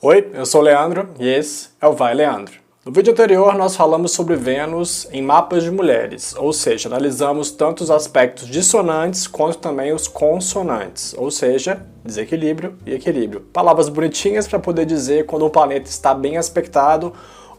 Oi, eu sou o Leandro e esse é o Vai Leandro. No vídeo anterior nós falamos sobre Vênus em mapas de mulheres, ou seja, analisamos tanto os aspectos dissonantes quanto também os consonantes, ou seja, desequilíbrio e equilíbrio. Palavras bonitinhas para poder dizer quando o planeta está bem aspectado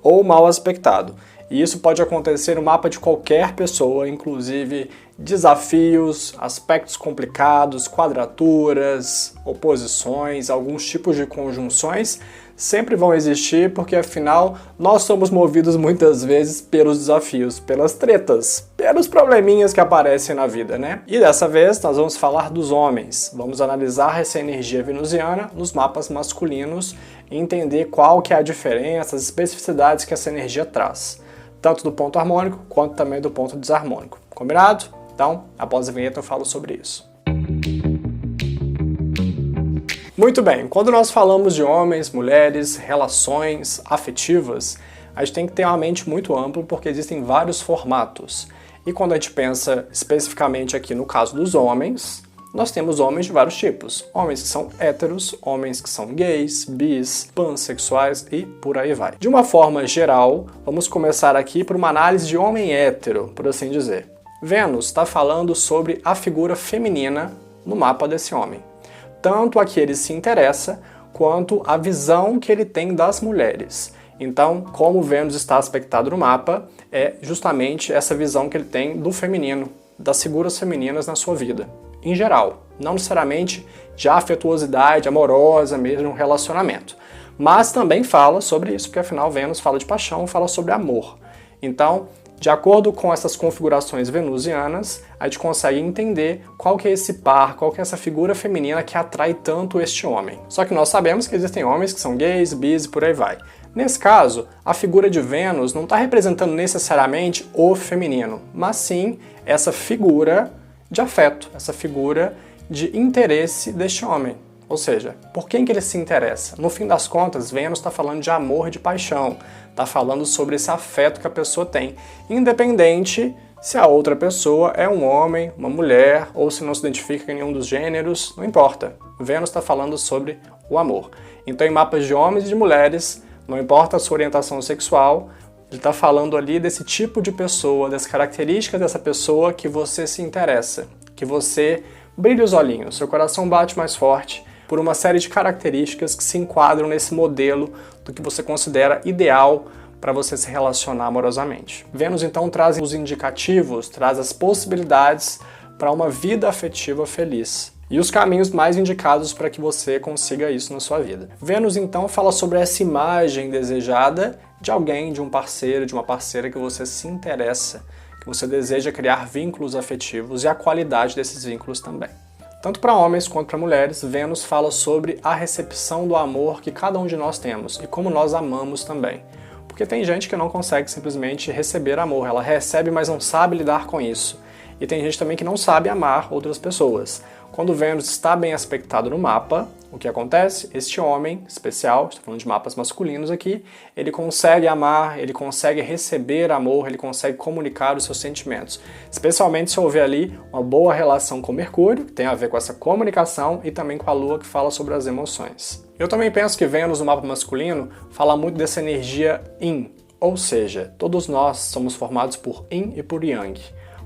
ou mal aspectado. E isso pode acontecer no mapa de qualquer pessoa, inclusive desafios, aspectos complicados, quadraturas, oposições, alguns tipos de conjunções sempre vão existir, porque afinal nós somos movidos muitas vezes pelos desafios, pelas tretas, pelos probleminhas que aparecem na vida, né? E dessa vez nós vamos falar dos homens. Vamos analisar essa energia venusiana nos mapas masculinos e entender qual que é a diferença, as especificidades que essa energia traz, tanto do ponto harmônico quanto também do ponto desarmônico. Combinado? Então, após a vinheta eu falo sobre isso. Muito bem, quando nós falamos de homens, mulheres, relações afetivas, a gente tem que ter uma mente muito ampla porque existem vários formatos. E quando a gente pensa especificamente aqui no caso dos homens, nós temos homens de vários tipos. Homens que são héteros, homens que são gays, bis, pansexuais e por aí vai. De uma forma geral, vamos começar aqui por uma análise de homem hétero, por assim dizer. Vênus está falando sobre a figura feminina no mapa desse homem. Tanto a que ele se interessa, quanto a visão que ele tem das mulheres. Então, como Vênus está aspectado no mapa, é justamente essa visão que ele tem do feminino, das figuras femininas na sua vida, em geral. Não necessariamente de afetuosidade amorosa mesmo, um relacionamento. Mas também fala sobre isso, porque afinal Vênus fala de paixão, fala sobre amor. Então, de acordo com essas configurações venusianas, a gente consegue entender qual que é esse par, qual que é essa figura feminina que atrai tanto este homem. Só que nós sabemos que existem homens que são gays, bis e por aí vai. Nesse caso, a figura de Vênus não está representando necessariamente o feminino, mas sim essa figura de afeto, essa figura de interesse deste homem. Ou seja, por quem que ele se interessa? No fim das contas, Vênus está falando de amor e de paixão, está falando sobre esse afeto que a pessoa tem, independente se a outra pessoa é um homem, uma mulher, ou se não se identifica com nenhum dos gêneros, não importa. Vênus está falando sobre o amor. Então, em mapas de homens e de mulheres, não importa a sua orientação sexual, ele está falando ali desse tipo de pessoa, das características dessa pessoa que você se interessa, que você brilha os olhinhos, seu coração bate mais forte, por uma série de características que se enquadram nesse modelo do que você considera ideal para você se relacionar amorosamente. Vênus então traz os indicativos, traz as possibilidades para uma vida afetiva feliz e os caminhos mais indicados para que você consiga isso na sua vida. Vênus então fala sobre essa imagem desejada de alguém, de um parceiro, de uma parceira que você se interessa, que você deseja criar vínculos afetivos e a qualidade desses vínculos também. Tanto para homens quanto para mulheres, Vênus fala sobre a recepção do amor que cada um de nós temos e como nós amamos também. Porque tem gente que não consegue simplesmente receber amor, ela recebe, mas não sabe lidar com isso. E tem gente também que não sabe amar outras pessoas. Quando Vênus está bem aspectado no mapa, o que acontece? Este homem especial, estou falando de mapas masculinos aqui, ele consegue amar, ele consegue receber amor, ele consegue comunicar os seus sentimentos. Especialmente se houver ali uma boa relação com Mercúrio, que tem a ver com essa comunicação, e também com a Lua, que fala sobre as emoções. Eu também penso que Vênus no mapa masculino fala muito dessa energia Yin, ou seja, todos nós somos formados por Yin e por Yang.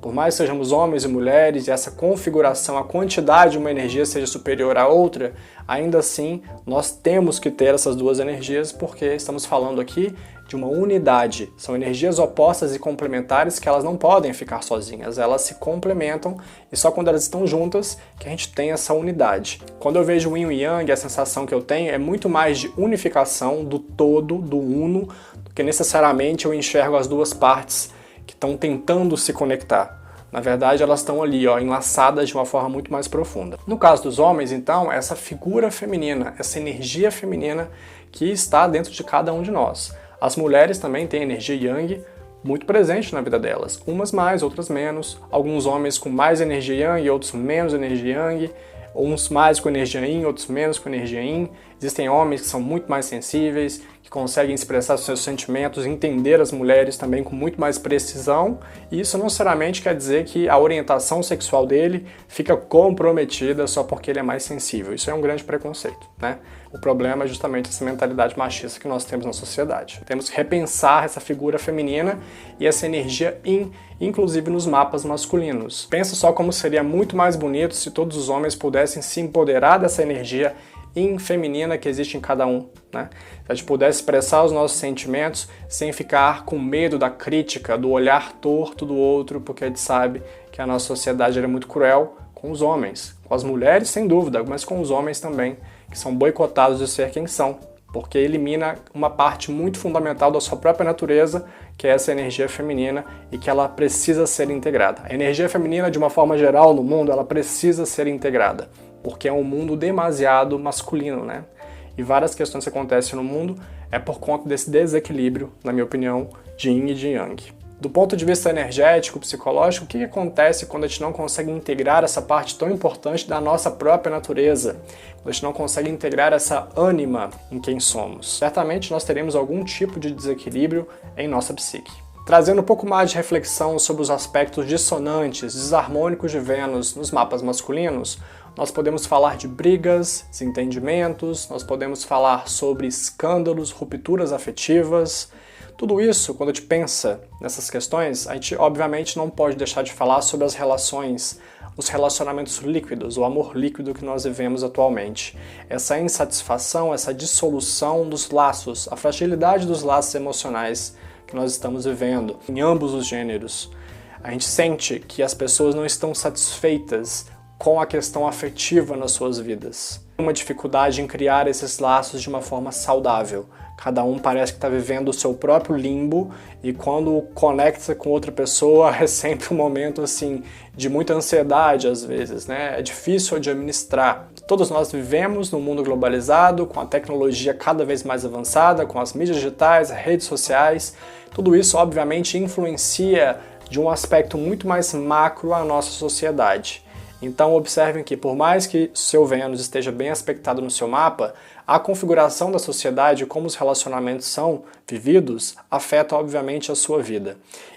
Por mais que sejamos homens e mulheres e essa configuração, a quantidade de uma energia seja superior à outra, ainda assim nós temos que ter essas duas energias porque estamos falando aqui de uma unidade. São energias opostas e complementares que elas não podem ficar sozinhas, elas se complementam e só quando elas estão juntas que a gente tem essa unidade. Quando eu vejo o Yin e Yang, a sensação que eu tenho é muito mais de unificação, do todo, do uno, do que necessariamente eu enxergo as duas partes que estão tentando se conectar. Na verdade, elas estão ali, enlaçadas de uma forma muito mais profunda. No caso dos homens, então, essa figura feminina, essa energia feminina que está dentro de cada um de nós. As mulheres também têm energia Yang muito presente na vida delas, umas mais, outras menos. Alguns homens com mais energia Yang, outros menos energia Yang. Uns mais com energia Yin, outros menos com energia Yin. Existem homens que são muito mais sensíveis, que que conseguem expressar seus sentimentos, entender as mulheres também com muito mais precisão, e isso não necessariamente quer dizer que a orientação sexual dele fica comprometida só porque ele é mais sensível. Isso é um grande preconceito, né? O problema é justamente essa mentalidade machista que nós temos na sociedade. Temos que repensar essa figura feminina e essa energia inclusive nos mapas masculinos. Pensa só como seria muito mais bonito se todos os homens pudessem se empoderar dessa energia feminina que existe em cada um, né? Se a gente pudesse expressar os nossos sentimentos sem ficar com medo da crítica, do olhar torto do outro, porque a gente sabe que a nossa sociedade é muito cruel com os homens, com as mulheres sem dúvida, mas com os homens também, que são boicotados de ser quem são, porque elimina uma parte muito fundamental da sua própria natureza, que é essa energia feminina e que ela precisa ser integrada. A energia feminina, de uma forma geral no mundo, ela precisa ser integrada, porque é um mundo demasiado masculino, né? E várias questões que acontecem no mundo é por conta desse desequilíbrio, na minha opinião, de yin e de yang. Do ponto de vista energético, psicológico, o que acontece quando a gente não consegue integrar essa parte tão importante da nossa própria natureza? Quando a gente não consegue integrar essa ânima em quem somos? Certamente nós teremos algum tipo de desequilíbrio em nossa psique. Trazendo um pouco mais de reflexão sobre os aspectos dissonantes, desarmônicos de Vênus nos mapas masculinos, nós podemos falar de brigas, desentendimentos, nós podemos falar sobre escândalos, rupturas afetivas. Tudo isso, quando a gente pensa nessas questões, a gente obviamente não pode deixar de falar sobre as relações, os relacionamentos líquidos, o amor líquido que nós vivemos atualmente. Essa insatisfação, essa dissolução dos laços, a fragilidade dos laços emocionais que nós estamos vivendo em ambos os gêneros. A gente sente que as pessoas não estão satisfeitas com a questão afetiva nas suas vidas. Uma dificuldade em criar esses laços de uma forma saudável. Cada um parece que está vivendo o seu próprio limbo e quando conecta com outra pessoa é sempre um momento assim de muita ansiedade às vezes, né? É difícil de administrar. Todos nós vivemos num mundo globalizado, com a tecnologia cada vez mais avançada, com as mídias digitais, redes sociais. Tudo isso obviamente influencia de um aspecto muito mais macro a nossa sociedade. Então observem que por mais que seu Vênus esteja bem aspectado no seu mapa, a configuração da sociedade e como os relacionamentos são vividos afeta obviamente a sua vida.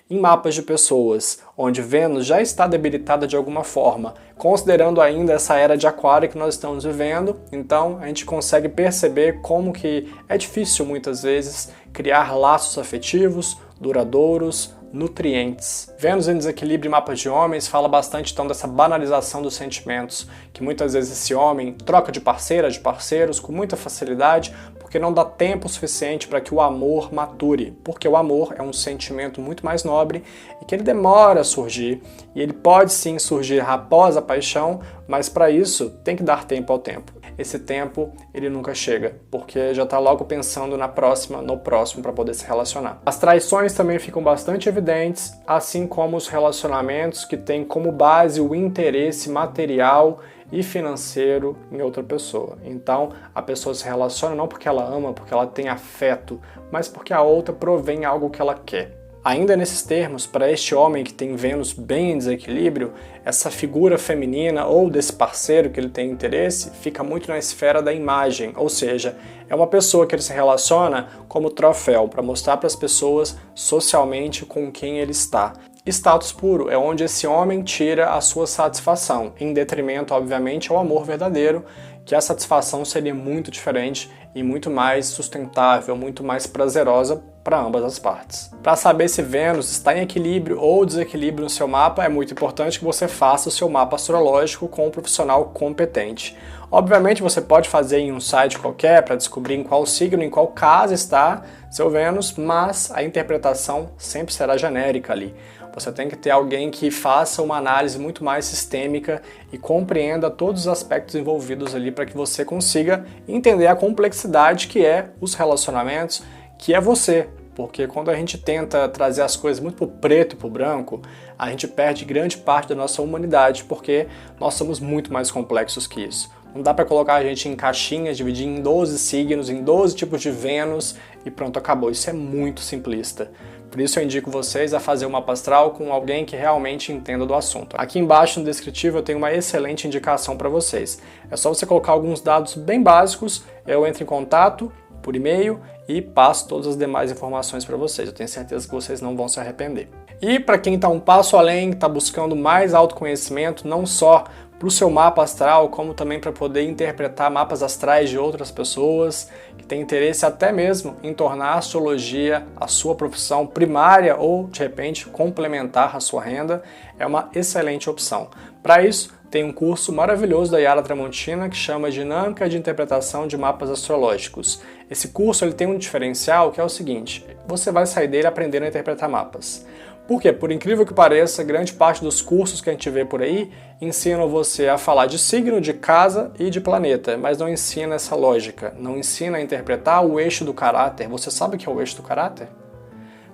Em mapas de pessoas onde Vênus já está debilitada de alguma forma, considerando ainda essa era de Aquário que nós estamos vivendo, então a gente consegue perceber como que é difícil muitas vezes criar laços afetivos, duradouros, nutrientes. Vênus em desequilíbrio em mapas de homens fala bastante então dessa banalização dos sentimentos, que muitas vezes esse homem troca de parceira, de parceiros com muita facilidade, porque não dá tempo suficiente para que o amor mature, porque o amor é um sentimento muito mais nobre e que ele demora a surgir, e ele pode sim surgir após a paixão, mas para isso tem que dar tempo ao tempo. Esse tempo ele nunca chega, porque já está logo pensando no próximo para poder se relacionar. As traições também ficam bastante evidentes, assim como os relacionamentos que têm como base o interesse material e financeiro em outra pessoa. Então, a pessoa se relaciona não porque ela ama, porque ela tem afeto, mas porque a outra provém algo que ela quer. Ainda nesses termos, para este homem que tem Vênus bem em desequilíbrio, essa figura feminina ou desse parceiro que ele tem interesse fica muito na esfera da imagem, ou seja, é uma pessoa que ele se relaciona como troféu para mostrar para as pessoas socialmente com quem ele está. Status puro é onde esse homem tira a sua satisfação, em detrimento, obviamente, ao amor verdadeiro, que a satisfação seria muito diferente e muito mais sustentável, muito mais prazerosa para ambas as partes. Para saber se Vênus está em equilíbrio ou desequilíbrio no seu mapa, é muito importante que você faça o seu mapa astrológico com um profissional competente. Obviamente você pode fazer em um site qualquer para descobrir em qual signo, em qual casa está seu Vênus, mas a interpretação sempre será genérica ali. Você tem que ter alguém que faça uma análise muito mais sistêmica e compreenda todos os aspectos envolvidos ali para que você consiga entender a complexidade que é os relacionamentos, que é você. Porque quando a gente tenta trazer as coisas muito pro preto e pro branco, a gente perde grande parte da nossa humanidade, porque nós somos muito mais complexos que isso. Não dá para colocar a gente em caixinhas, dividir em 12 signos, em 12 tipos de Vênus e pronto, acabou. Isso é muito simplista. Por isso eu indico vocês a fazer um mapa astral com alguém que realmente entenda do assunto. Aqui embaixo no descritivo eu tenho uma excelente indicação para vocês. É só você colocar alguns dados bem básicos, eu entro em contato por e-mail e passo todas as demais informações para vocês. Eu tenho certeza que vocês não vão se arrepender. E para quem está um passo além, está buscando mais autoconhecimento, não só para o seu mapa astral, como também para poder interpretar mapas astrais de outras pessoas, que tem interesse até mesmo em tornar a astrologia a sua profissão primária ou, de repente, complementar a sua renda, é uma excelente opção. Para isso, tem um curso maravilhoso da Yara Tramontina que chama Dinâmica de Interpretação de Mapas Astrológicos. Esse curso ele tem um diferencial que é o seguinte: você vai sair dele aprendendo a interpretar mapas. Por quê? Por incrível que pareça, grande parte dos cursos que a gente vê por aí ensinam você a falar de signo, de casa e de planeta, mas não ensina essa lógica, não ensina a interpretar o eixo do caráter. Você sabe o que é o eixo do caráter?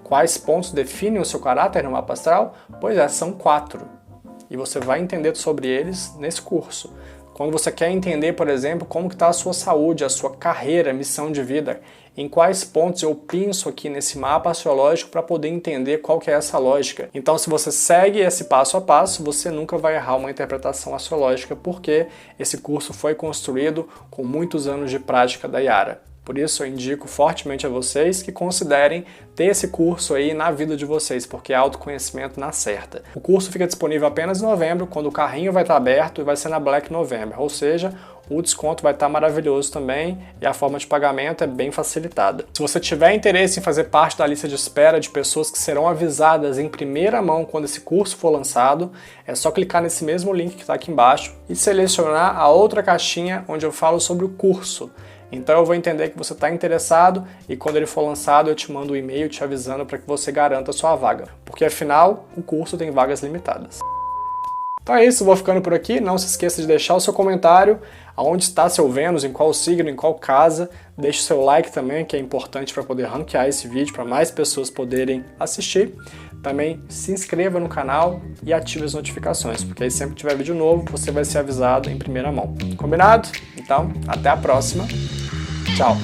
Quais pontos definem o seu caráter no mapa astral? Pois é, são 4. E você vai entender sobre eles nesse curso. Quando você quer entender, por exemplo, como está a sua saúde, a sua carreira, missão de vida, em quais pontos eu pinço aqui nesse mapa astrológico para poder entender qual que é essa lógica. Então, se você segue esse passo a passo, você nunca vai errar uma interpretação astrológica, porque esse curso foi construído com muitos anos de prática da Yara. Por isso eu indico fortemente a vocês que considerem ter esse curso aí na vida de vocês, porque é autoconhecimento na certa. O curso fica disponível apenas em novembro, quando o carrinho vai estar aberto e vai ser na Black November, ou seja, o desconto vai estar maravilhoso também e a forma de pagamento é bem facilitada. Se você tiver interesse em fazer parte da lista de espera de pessoas que serão avisadas em primeira mão quando esse curso for lançado, é só clicar nesse mesmo link que está aqui embaixo e selecionar a outra caixinha onde eu falo sobre o curso. Então eu vou entender que você está interessado e quando ele for lançado eu te mando um e-mail te avisando para que você garanta a sua vaga, porque afinal o curso tem vagas limitadas. Então é isso, vou ficando por aqui. Não se esqueça de deixar o seu comentário, aonde está seu Vênus, em qual signo, em qual casa. Deixe o seu like também, que é importante para poder ranquear esse vídeo, para mais pessoas poderem assistir. Também se inscreva no canal e ative as notificações, porque aí sempre que tiver vídeo novo, você vai ser avisado em primeira mão. Combinado? Então, até a próxima. Tchau!